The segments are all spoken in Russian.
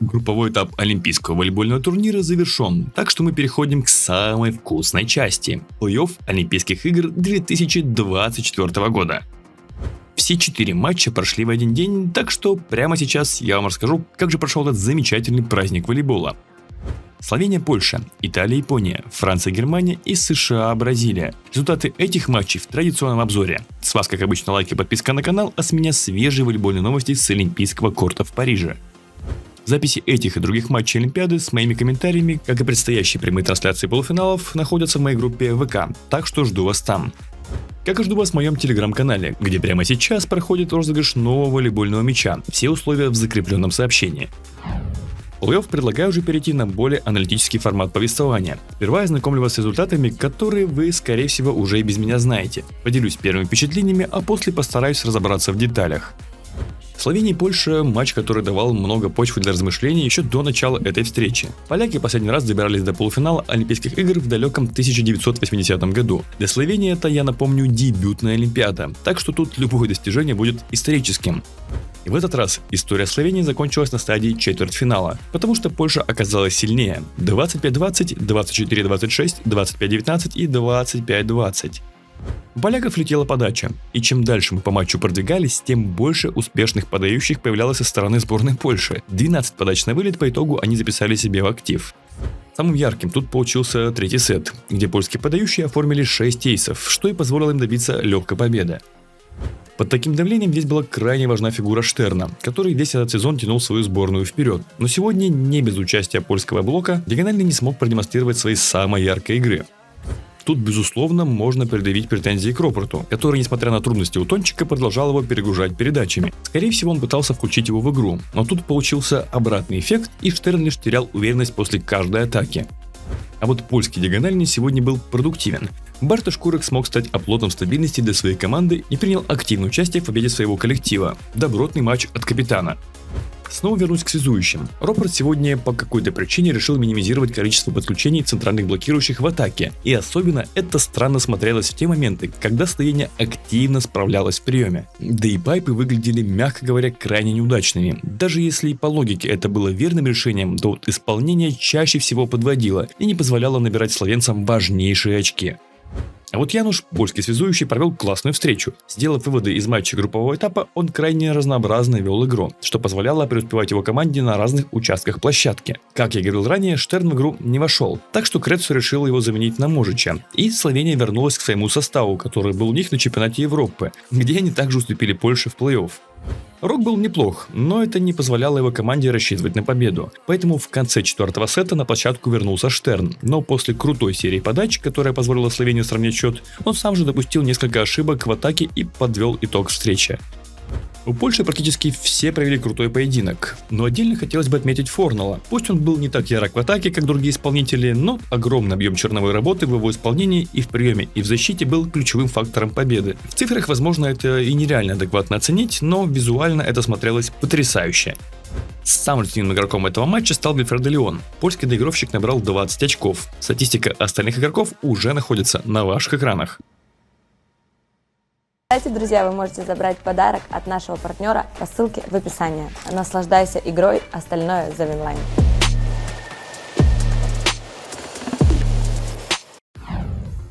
Групповой этап Олимпийского волейбольного турнира завершен, так что мы переходим к самой вкусной части – плей-офф Олимпийских игр 2024 года. Все 4 матча прошли в один день, так что прямо сейчас я вам расскажу, как же прошел этот замечательный праздник волейбола. Словения, Польша, Италия, Япония, Франция, Германия и США, Бразилия. Результаты этих матчей в традиционном обзоре. С вас, как обычно, лайк и подписка на канал, а с меня свежие волейбольные новости с Олимпийского корта в Париже. Записи этих и других матчей Олимпиады с моими комментариями, как и предстоящие прямые трансляции полуфиналов, находятся в моей группе ВК, так что жду вас там. Как и жду вас в моем телеграм-канале, где прямо сейчас проходит розыгрыш нового волейбольного мяча. Все условия в закрепленном сообщении. Плей-офф предлагаю уже перейти на более аналитический формат повествования. Сперва я знакомлю вас с результатами, которые вы, скорее всего, уже и без меня знаете. Поделюсь первыми впечатлениями, а после постараюсь разобраться в деталях. Словения и Польша – матч, который давал много почвы для размышлений еще до начала этой встречи. Поляки последний раз добирались до полуфинала Олимпийских игр в далеком 1980 году. Для Словении это, я напомню, дебютная Олимпиада, так что тут любое достижение будет историческим. И в этот раз история Словении закончилась на стадии четвертьфинала, потому что Польша оказалась сильнее – 25-20, 24-26, 25-19 и 25-20. У поляков летела подача, и чем дальше мы по матчу продвигались, тем больше успешных подающих появлялось со стороны сборной Польши. 12 подач на вылет по итогу они записали себе в актив. Самым ярким тут получился третий сет, где польские подающие оформили 6 эйсов, что и позволило им добиться легкой победы. Под таким давлением здесь была крайне важна фигура Штерна, который весь этот сезон тянул свою сборную вперед. Но сегодня, не без участия польского блока, Диагональный не смог продемонстрировать своей самой яркой игры. Тут, безусловно, можно предъявить претензии к Ропорту, который, несмотря на трудности у Тончика, продолжал его перегружать передачами. Скорее всего, он пытался включить его в игру, но тут получился обратный эффект, и Штерн лишь терял уверенность после каждой атаки. А вот польский диагональный сегодня был продуктивен. Бартош Курек смог стать оплотом стабильности для своей команды и принял активное участие в победе своего коллектива. Добротный матч от капитана. Снова вернусь к связующим. Ропорт сегодня по какой-то причине решил минимизировать количество подключений центральных блокирующих в атаке, и особенно это странно смотрелось в те моменты, когда Словения активно справлялась в приеме. Да и пайпы выглядели, мягко говоря, крайне неудачными. Даже если по логике это было верным решением, то вот исполнение чаще всего подводило и не позволяло набирать словенцам важнейшие очки. А вот Януш, польский связующий, провел классную встречу. Сделав выводы из матча группового этапа, он крайне разнообразно вел игру, что позволяло преуспевать его команде на разных участках площадки. Как я говорил ранее, Штерн в игру не вошел, так что Крецу решил его заменить на Можича, и Словения вернулась к своему составу, который был у них на чемпионате Европы, где они также уступили Польше в плей-офф. Рок был неплох, но это не позволяло его команде рассчитывать на победу. Поэтому в конце четвертого сета на площадку вернулся Штерн, но после крутой серии подач, которая позволила Словении сравнять счет, он сам же допустил несколько ошибок в атаке и подвел итог встречи. У Польши практически все провели крутой поединок, но отдельно хотелось бы отметить Форнала. Пусть он был не так ярок в атаке, как другие исполнители, но огромный объем черновой работы в его исполнении и в приеме, и в защите был ключевым фактором победы. В цифрах, возможно, это и нереально адекватно оценить, но визуально это смотрелось потрясающе. Самым сильным игроком этого матча стал Вильфред де Леон. Польский доигровщик набрал 20 очков. Статистика остальных игроков уже находится на ваших экранах. Кстати, друзья, вы можете забрать подарок от нашего партнера по ссылке в описании. Наслаждайся игрой, остальное за Винлайн.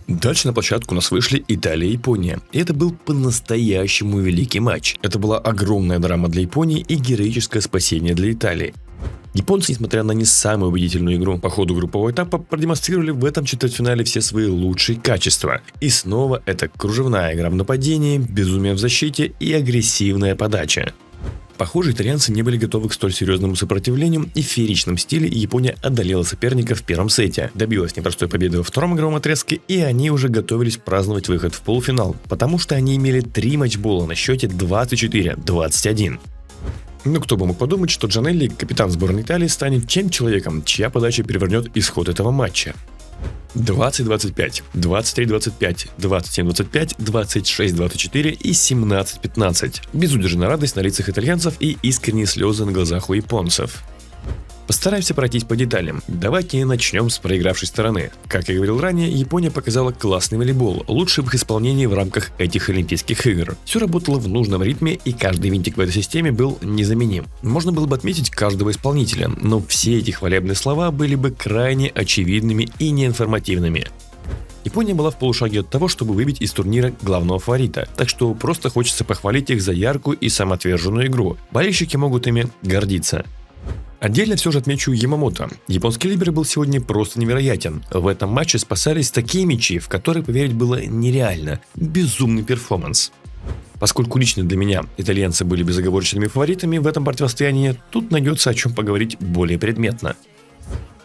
Дальше на площадку у нас вышли Италия и Япония. И это был по-настоящему великий матч. Это была огромная драма для Японии и героическое спасение для Италии. Японцы, несмотря на не самую убедительную игру по ходу группового этапа, продемонстрировали в этом четвертьфинале все свои лучшие качества. И снова это кружевная игра в нападении, безумие в защите и агрессивная подача. Похоже, итальянцы не были готовы к столь серьезному сопротивлению, и в фееричном стиле Япония одолела соперника в первом сете, добилась непростой победы во втором игровом отрезке, и они уже готовились праздновать выход в полуфинал, потому что они имели 3 матчбола на счете 24-21. Но кто бы мог подумать, что Джанелли, капитан сборной Италии, станет тем человеком, чья подача перевернет исход этого матча. 20-25, 23-25, 27-25, 26-24 и 17-15. Безудержная радость на лицах итальянцев и искренние слезы на глазах у японцев. Постараемся пройтись по деталям. Давайте начнем с проигравшей стороны. Как я говорил ранее, Япония показала классный волейбол, лучший в их исполнении в рамках этих Олимпийских игр. Все работало в нужном ритме, и каждый винтик в этой системе был незаменим. Можно было бы отметить каждого исполнителя, но все эти хвалебные слова были бы крайне очевидными и неинформативными. Япония была в полушаге от того, чтобы выбить из турнира главного фаворита, так что просто хочется похвалить их за яркую и самоотверженную игру. Болельщики могут ими гордиться. Отдельно все же отмечу Ямамото. Японский либеро был сегодня просто невероятен. В этом матче спасались такие мячи, в которые поверить было нереально. Безумный перформанс. Поскольку лично для меня итальянцы были безоговорочными фаворитами в этом противостоянии, тут найдется о чем поговорить более предметно.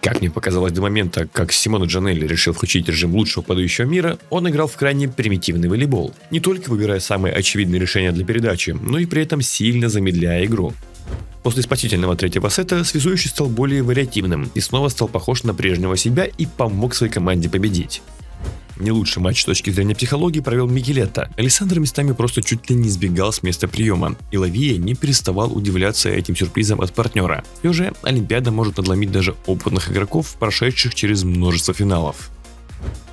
Как мне показалось до момента, как Симоне Джанелли решил включить режим лучшего подающего мира, он играл в крайне примитивный волейбол, не только выбирая самые очевидные решения для передачи, но и при этом сильно замедляя игру. После спасительного третьего сета связующий стал более вариативным и снова стал похож на прежнего себя и помог своей команде победить. Не лучший матч с точки зрения психологии провел Микелетто. Алессандро местами просто чуть ли не сбегал с места приема, и Лавия не переставал удивляться этим сюрпризам от партнера. Все же Олимпиада может надломить даже опытных игроков, прошедших через множество финалов.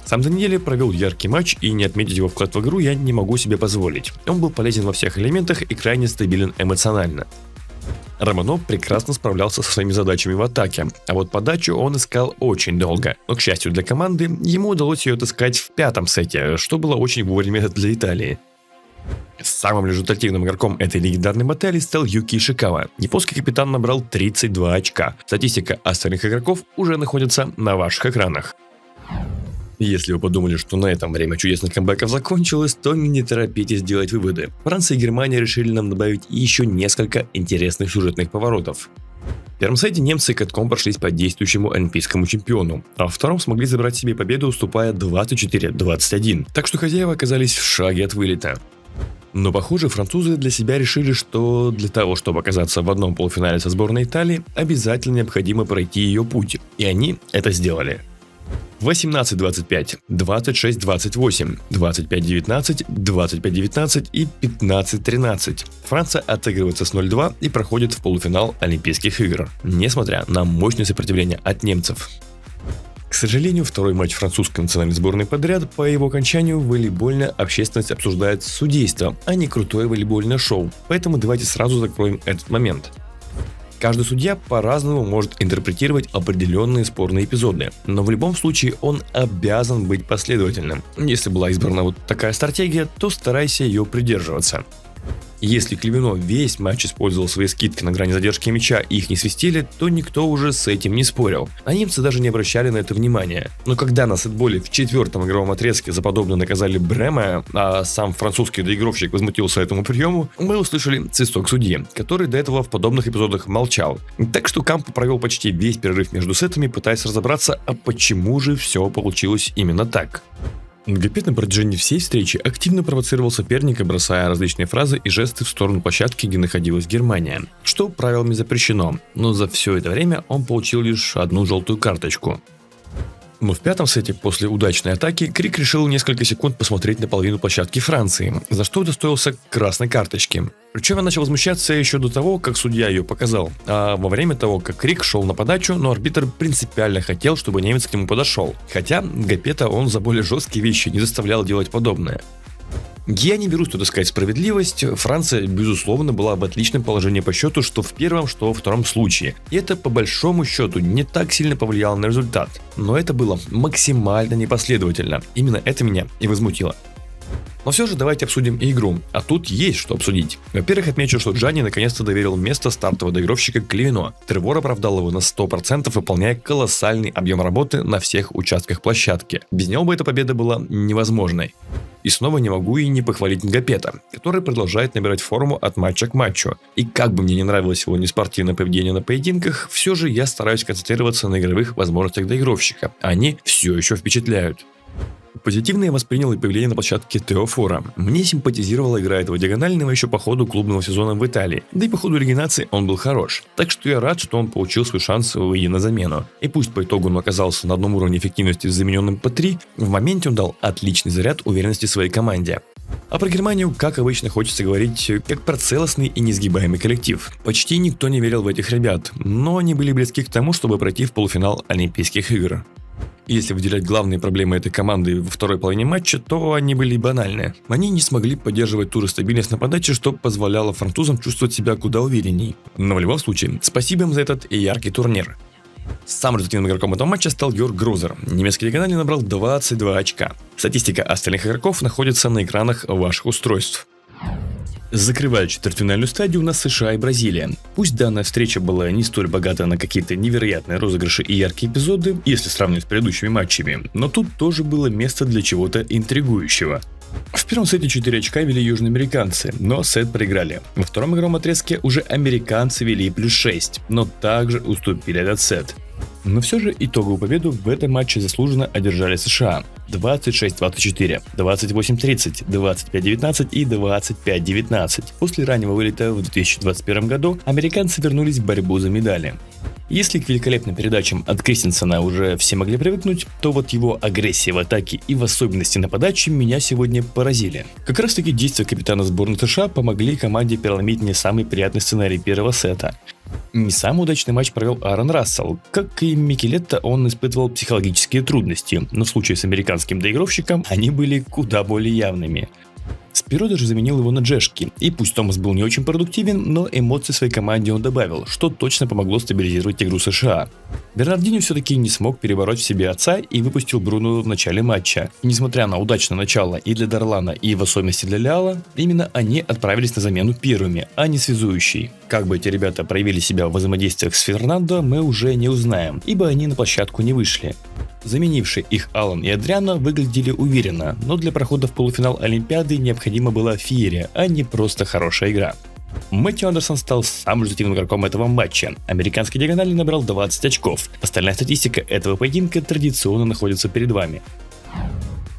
Сам Даниэле провел яркий матч, и не отметить его вклад в игру я не могу себе позволить. Он был полезен во всех элементах и крайне стабилен эмоционально. Романов прекрасно справлялся со своими задачами в атаке, а вот подачу он искал очень долго. Но, к счастью для команды, ему удалось ее отыскать в пятом сете, что было очень вовремя для Италии. Самым результативным игроком этой легендарной баталии стал Юки Ишикава. Японский капитан набрал 32 очка. Статистика остальных игроков уже находится на ваших экранах. Если вы подумали, что на этом время чудесных камбэков закончилось, то не торопитесь делать выводы. Франция и Германия решили нам добавить еще несколько интересных сюжетных поворотов. В первом сете немцы катком прошлись по действующему олимпийскому чемпиону, а во втором смогли забрать себе победу, уступая 24-21, так что хозяева оказались в шаге от вылета. Но, похоже, французы для себя решили, что для того, чтобы оказаться в одном полуфинале со сборной Италии, обязательно необходимо пройти ее путь, и они это сделали. 18-25, 26-28, 25-19, 25-19 и 15-13. Франция отыгрывается с 0-2 и проходит в полуфинал Олимпийских игр, несмотря на мощное сопротивление от немцев. К сожалению, второй матч французской национальной сборной подряд, по его окончанию волейбольная общественность обсуждает судейство, а не крутое волейбольное шоу, поэтому давайте сразу закроем этот момент. Каждый судья по-разному может интерпретировать определенные спорные эпизоды, но в любом случае он обязан быть последовательным. Если была избрана вот такая стратегия, то старайся ее придерживаться. Если Клевино весь матч использовал свои скидки на грани задержки мяча и их не свистели, то никто уже с этим не спорил, а немцы даже не обращали на это внимания. Но когда на сетболе в четвертом игровом отрезке за подобное наказали Брема, а сам французский доигровщик возмутился этому приему, мы услышали свисток судьи, который до этого в подобных эпизодах молчал. Так что Кампо провел почти весь перерыв между сетами, пытаясь разобраться, а почему же все получилось именно так. Гапет на протяжении всей встречи активно провоцировал соперника, бросая различные фразы и жесты в сторону площадки, где находилась Германия, что правилами запрещено, но за все это время он получил лишь одну желтую карточку. Но в пятом сете после удачной атаки Крик решил несколько секунд посмотреть на половину площадки Франции, за что удостоился красной карточки. Причем я начал возмущаться еще до того, как судья ее показал, а во время того, как Крик шел на подачу, но арбитр принципиально хотел, чтобы немец к нему подошел, хотя Гапета он за более жесткие вещи не заставлял делать подобное. Я не берусь тут искать справедливость, Франция, безусловно, была в отличном положении по счету что в первом, что во втором случае. И это по большому счету не так сильно повлияло на результат, но это было максимально непоследовательно, именно это меня и возмутило. Но все же давайте обсудим и игру, а тут есть что обсудить. Во-первых, отмечу, что Джани наконец-то доверил место стартового доигровщика Клевино. Тревор оправдал его на 100%, выполняя колоссальный объем работы на всех участках площадки. Без него бы эта победа была невозможной. И снова не могу и не похвалить Гапета, который продолжает набирать форму от матча к матчу. И как бы мне не нравилось его неспортивное поведение на поединках, все же я стараюсь концентрироваться на игровых возможностях доигровщика. Они все еще впечатляют. Позитивно я воспринял и появление на площадке Теофора. Мне симпатизировала игра этого диагонального еще по ходу клубного сезона в Италии, да и по ходу регенерации он был хорош. Так что я рад, что он получил свой шанс выйти на замену. И пусть по итогу он оказался на одном уровне эффективности с замененным по 3, в моменте он дал отличный заряд уверенности своей команде. А про Германию, как обычно, хочется говорить как про целостный и несгибаемый коллектив. Почти никто не верил в этих ребят, но они были близки к тому, чтобы пройти в полуфинал Олимпийских игр. Если выделять главные проблемы этой команды во второй половине матча, то они были банальны. Они не смогли поддерживать ту же стабильность на подаче, что позволяло французам чувствовать себя куда уверенней. Но в любом случае, спасибо им за этот яркий турнир. Самым результативным игроком этого матча стал Йорг Грозер. Немецкий региональный набрал 22 очка. Статистика остальных игроков находится на экранах ваших устройств. Закрывают четвертьфинальную стадию у нас США и Бразилия. Пусть данная встреча была не столь богата на какие-то невероятные розыгрыши и яркие эпизоды, если сравнивать с предыдущими матчами, но тут тоже было место для чего-то интригующего. В первом сете 4 очка вели южноамериканцы, но сет проиграли. Во втором игровом отрезке уже американцы вели плюс 6, но также уступили этот сет. Но все же итоговую победу в этом матче заслуженно одержали США. 26-24, 28-30, 25-19 и 25-19. После раннего вылета в 2021 году американцы вернулись в борьбу за медали. Если к великолепным передачам от Кристенсена уже все могли привыкнуть, то вот его агрессия в атаке и в особенности на подаче меня сегодня поразили. Как раз таки действия капитана сборной США помогли команде переломить не самый приятный сценарий первого сета. Не самый удачный матч провел Аарон Рассел. Как и Микелетто, он испытывал психологические трудности, но в случае с американским доигровщиком они были куда более явными. Спиро даже заменил его на Джешки, и пусть Томас был не очень продуктивен, но эмоций своей команде он добавил, что точно помогло стабилизировать игру США. Бернардиньо все-таки не смог перебороть в себе отца и выпустил Бруно в начале матча. И несмотря на удачное начало и для Дарлана, и в особенности для Леала, именно они отправились на замену первыми, а не связующий. Как бы эти ребята проявили себя в взаимодействиях с Фернандо, мы уже не узнаем, ибо они на площадку не вышли. Заменившие их Алан и Адриано выглядели уверенно, но для прохода в полуфинал Олимпиады необходима была феерия, а не просто хорошая игра. Мэтью Андерсон стал самым результативным игроком этого матча. Американский диагональный набрал 20 очков. Остальная статистика этого поединка традиционно находится перед вами.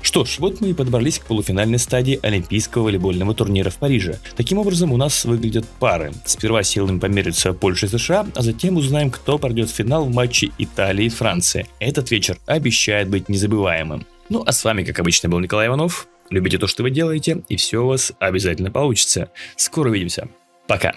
Что ж, вот мы и подобрались к полуфинальной стадии Олимпийского волейбольного турнира в Париже. Таким образом, у нас выглядят пары. Сперва силами померятся Польша и США, а затем узнаем, кто пройдет в финал в матче Италии и Франции. Этот вечер обещает быть незабываемым. Ну а с вами, как обычно, был Николай Иванов. Любите то, что вы делаете, и все у вас обязательно получится. Скоро увидимся. Пока.